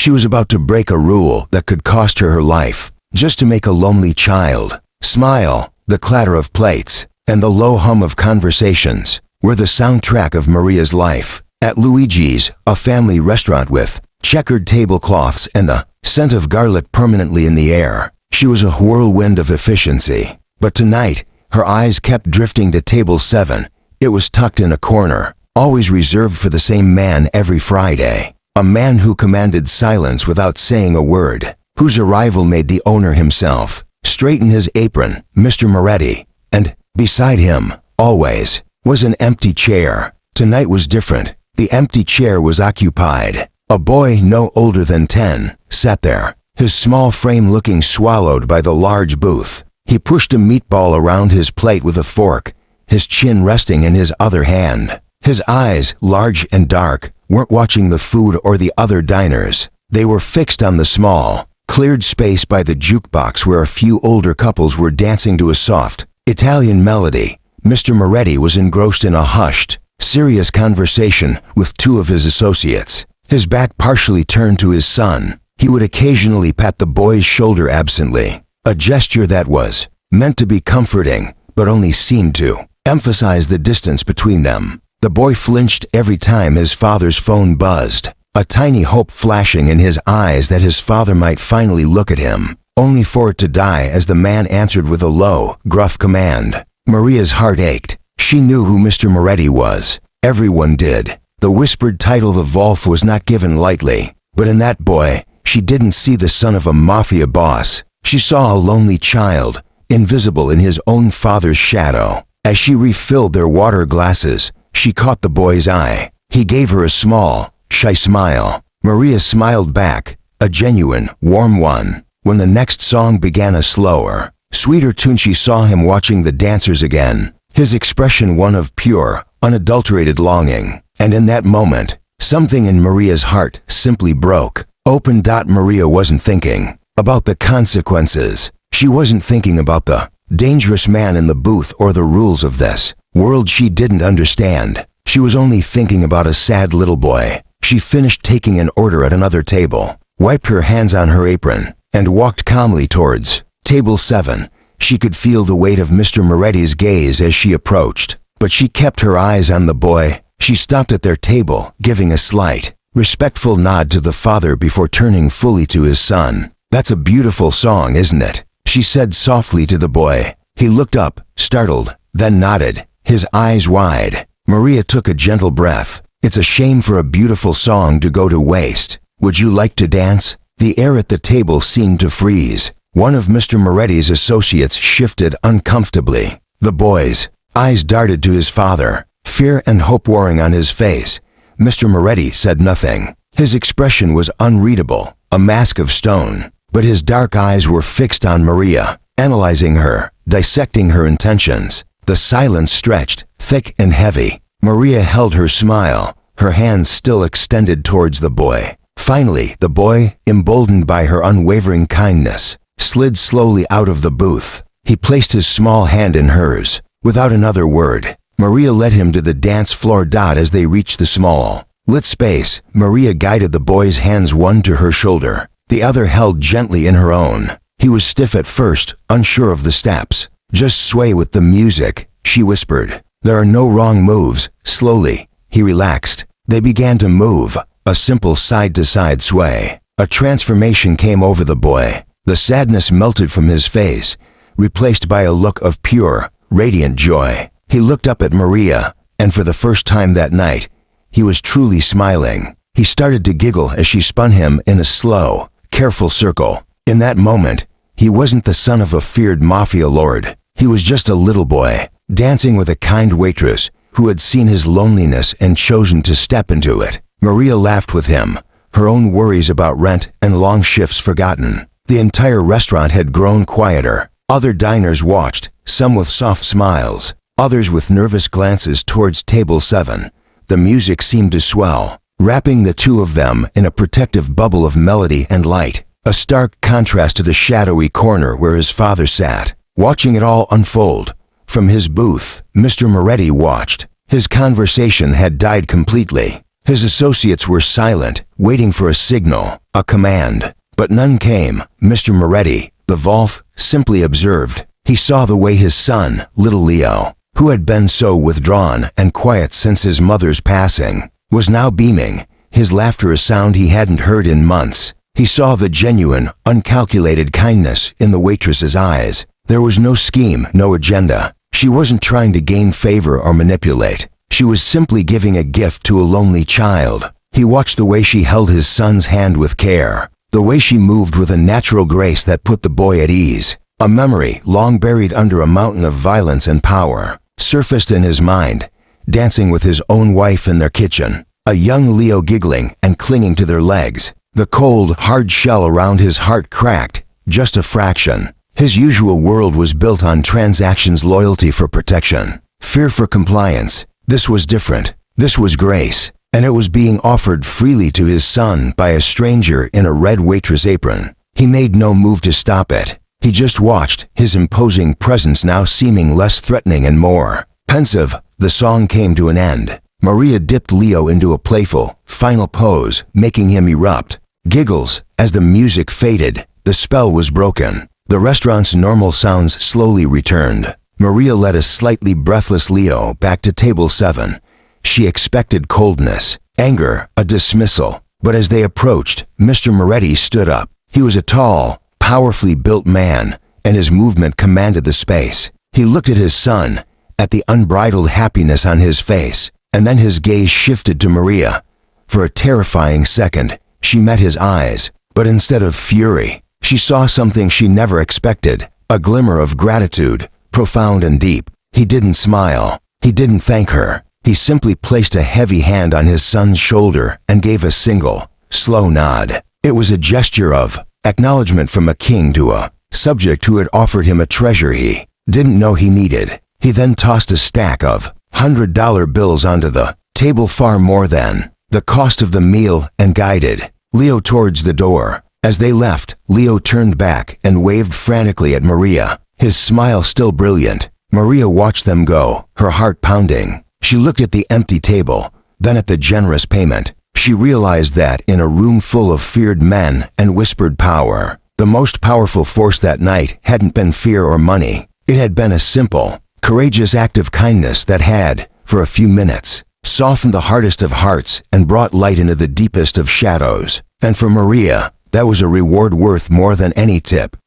She was about to break a rule that could cost her her life, just to make a lonely child smile. The clatter of plates and the low hum of conversations were the soundtrack of Maria's life. At Luigi's, a family restaurant with checkered tablecloths and the scent of garlic permanently in the air, she was a whirlwind of efficiency. But tonight, her eyes kept drifting to table 7. It was tucked in a corner, always reserved for the same man every Friday. A man who commanded silence without saying a word, whose arrival made the owner himself straighten his apron, Mr. Moretti. And beside him, always, was an empty chair. Tonight was different. The empty chair was occupied. A boy no older than 10 sat there, his small frame looking swallowed by the large booth. He pushed a meatball around his plate with a fork, his chin resting in his other hand. His eyes, large and dark, weren't watching the food or the other diners. They were fixed on the small, cleared space by the jukebox where a few older couples were dancing to a soft Italian melody. Mr. Moretti was engrossed in a hushed, serious conversation with 2 of his associates, his back partially turned to his son. He would occasionally pat the boy's shoulder absently, a gesture that was meant to be comforting, but only seemed to emphasize the distance between them. The boy flinched every time his father's phone buzzed, a tiny hope flashing in his eyes that his father might finally look at him, only for it to die as the man answered with a low, gruff command. Maria's heart ached. She knew who Mr. Moretti was. Everyone did. The whispered title of Wolf was not given lightly, but in that boy, she didn't see the son of a mafia boss. She saw a lonely child, invisible in his own father's shadow. As she refilled their water glasses, she caught the boy's eye. He gave her a small, shy smile. Maria smiled back, a genuine, warm one. When the next song began a slower, sweeter tune, she saw him watching the dancers again, his expression one of pure, unadulterated longing. And in that moment, something in Maria's heart simply broke open. Maria wasn't thinking about the consequences. She wasn't thinking about the dangerous man in the booth or the rules of this world she didn't understand. She was only thinking about a sad little boy. She finished taking an order at another table, wiped her hands on her apron, and walked calmly towards table 7. She could feel the weight of Mr. Moretti's gaze as she approached, but she kept her eyes on the boy. She stopped at their table, giving a slight, respectful nod to the father before turning fully to his son. "That's a beautiful song, isn't it?" she said softly to the boy. He looked up, startled, then nodded, his eyes wide. Maria took a gentle breath. "It's a shame for a beautiful song to go to waste. Would you like to dance?" The air at the table seemed to freeze. One of Mr. Moretti's associates shifted uncomfortably. The boy's eyes darted to his father, fear and hope warring on his face. Mr. Moretti said nothing. His expression was unreadable, a mask of stone, but his dark eyes were fixed on Maria, analyzing her, dissecting her intentions. The silence stretched, thick and heavy. Maria held her smile, her hands still extended towards the boy. Finally, the boy, emboldened by her unwavering kindness, slid slowly out of the booth. He placed his small hand in hers. Without another word, Maria led him to the dance floor. As they reached the small, lit space, Maria guided the boy's hands, one to her shoulder, the other held gently in her own. He was stiff at first, unsure of the steps. "Just sway with the music," she whispered. "There are no wrong moves." Slowly, he relaxed. They began to move, a simple side-to-side sway. A transformation came over the boy. The sadness melted from his face, replaced by a look of pure, radiant joy. He looked up at Maria, and for the first time that night, he was truly smiling. He started to giggle as she spun him in a slow, careful circle. In that moment, he wasn't the son of a feared mafia lord. He was just a little boy, dancing with a kind waitress who had seen his loneliness and chosen to step into it. Maria laughed with him, her own worries about rent and long shifts forgotten. The entire restaurant had grown quieter. Other diners watched, some with soft smiles, others with nervous glances towards table 7. The music seemed to swell, wrapping the 2 of them in a protective bubble of melody and light, a stark contrast to the shadowy corner where his father sat, watching it all unfold. From his booth, Mr. Moretti watched. His conversation had died completely. His associates were silent, waiting for a signal, a command. But none came. Mr. Moretti, the Wolf, simply observed. He saw the way his son, little Leo, who had been so withdrawn and quiet since his mother's passing, was now beaming, his laughter a sound he hadn't heard in months. He saw the genuine, uncalculated kindness in the waitress's eyes. There was no scheme, no agenda. She wasn't trying to gain favor or manipulate. She was simply giving a gift to a lonely child. He watched the way she held his son's hand with care, the way she moved with a natural grace that put the boy at ease. A memory, long buried under a mountain of violence and power, surfaced in his mind, dancing with his own wife in their kitchen, a young Leo giggling and clinging to their legs. The cold, hard shell around his heart cracked, just a fraction. His usual world was built on transactions, loyalty for protection, fear for compliance. This was different. This was grace, and it was being offered freely to his son by a stranger in a red waitress apron. He made no move to stop it. He just watched, his imposing presence now seeming less threatening and more pensive. The song came to an end. Maria dipped Leo into a playful, final pose, making him erupt. Giggles. As the music faded, the spell was broken. The restaurant's normal sounds slowly returned. Maria led a slightly breathless Leo back to table 7. She expected coldness, anger, a dismissal. But as they approached, Mr. Moretti stood up. He was a tall, powerfully built man, and his movement commanded the space. He looked at his son, at the unbridled happiness on his face, and then his gaze shifted to Maria. For a terrifying second, she met his eyes, but instead of fury, she saw something she never expected, a glimmer of gratitude, profound and deep. He didn't smile. He didn't thank her. He simply placed a heavy hand on his son's shoulder and gave a single, slow nod. It was a gesture of acknowledgement from a king to a subject who had offered him a treasure he didn't know he needed. He then tossed a stack of $100 bills onto the table, far more than the cost of the meal, and guided Leo towards the door. As they left, Leo turned back and waved frantically at Maria, his smile still brilliant. Maria watched them go, her heart pounding. She looked at the empty table, then at the generous payment. She realized that in a room full of feared men and whispered power, the most powerful force that night hadn't been fear or money. It had been a simple, courageous act of kindness that had, for a few minutes, softened the hardest of hearts and brought light into the deepest of shadows. And for Maria, that was a reward worth more than any tip.